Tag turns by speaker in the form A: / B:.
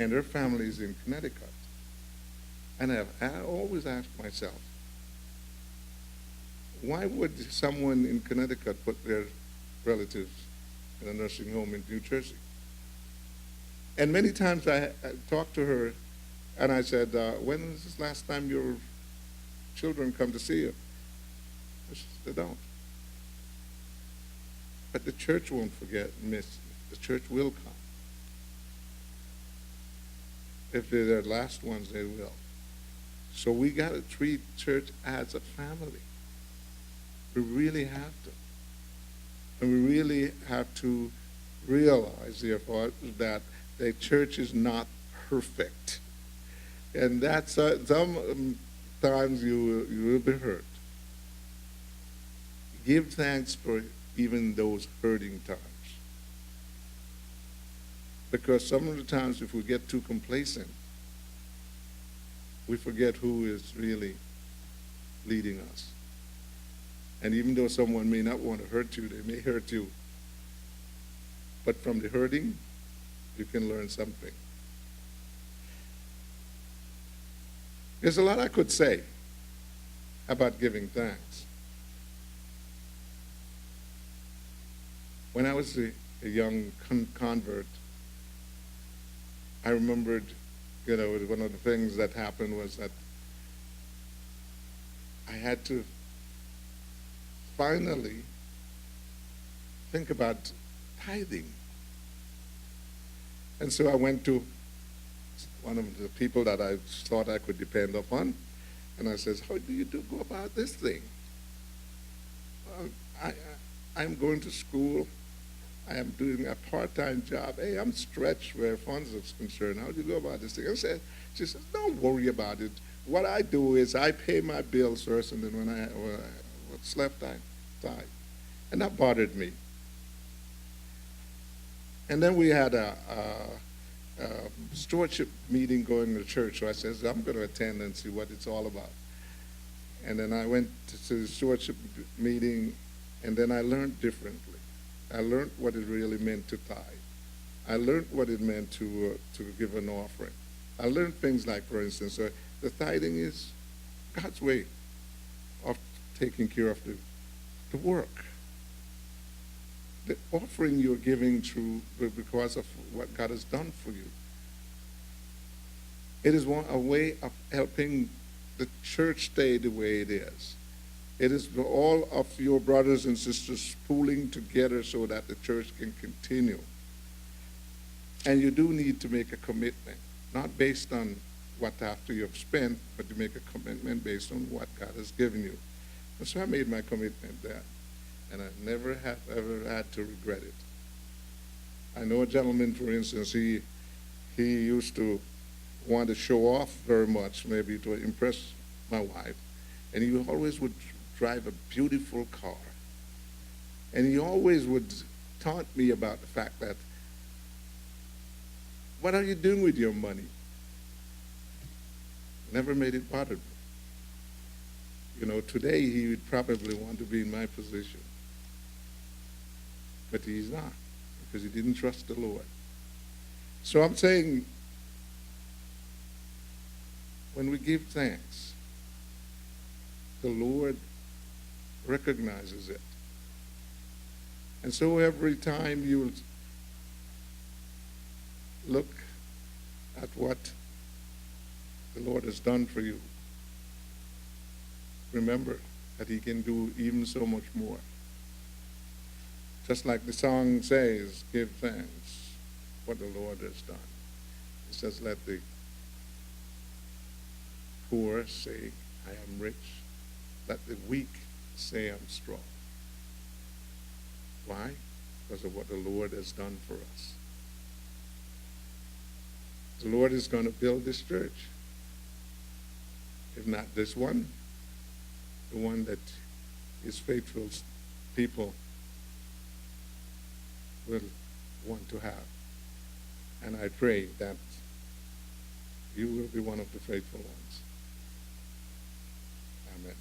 A: and their family is in Connecticut. And I always ask myself, why would someone in Connecticut put their relatives in a nursing home in New Jersey? And many times I talked to her and I said, when was the last time your children come to see you? She said, they don't. But the church won't forget, miss. The church will come. If they're their last ones, they will. So we got to treat church as a family. We really have to. And we really have to realize, therefore, that the church is not perfect. And that's sometimes you will be hurt. Give thanks for even those hurting times. Because some of the times if we get too complacent, we forget who is really leading us. And even though someone may not want to hurt you, they may hurt you. But from the hurting, you can learn something. There's a lot I could say about giving thanks. When I was a young convert, I remembered, one of the things that happened was that I had to finally think about tithing. And so I went to one of the people that I thought I could depend upon, and I says, how do you go about this thing? I'm going to school. I am doing a part-time job. Hey, I'm stretched where funds are concerned. How do you go about this thing? She says, don't worry about it. What I do is I pay my bills first, and then when what's left, I tithe. And that bothered me. And then we had a stewardship meeting going to church. So I says, I'm going to attend and see what it's all about. And then I went to the stewardship meeting, and then I learned differently. I learned what it really meant to tithe. I learned what it meant to give an offering. I learned things like, for instance, the tithing is God's way of taking care of the work. The offering you're giving because of what God has done for you. It is a way of helping the church stay the way it is. It is all of your brothers and sisters pooling together so that the church can continue. And you do need to make a commitment, not based on what after you've spent, but to make a commitment based on what God has given you. And so I made my commitment there, and I never have ever had to regret it. I know a gentleman, for instance, he used to want to show off very much, maybe to impress my wife, and he always would drive a beautiful car. And he always would taunt me about the fact that, what are you doing with your money? Never made it bother me. Today he would probably want to be in my position. But he's not, because he didn't trust the Lord. So I'm saying, when we give thanks, the Lord recognizes it. And so every time you look at what the Lord has done for you, remember that he can do even so much more. Just like the song says, give thanks what the Lord has done. It says, let the poor say, I am rich. Let the weak say I'm strong. Why? Because of what the Lord has done for us. The Lord is going to build this church. If not this one, the one that his faithful people will want to have. And I pray that you will be one of the faithful ones. Amen.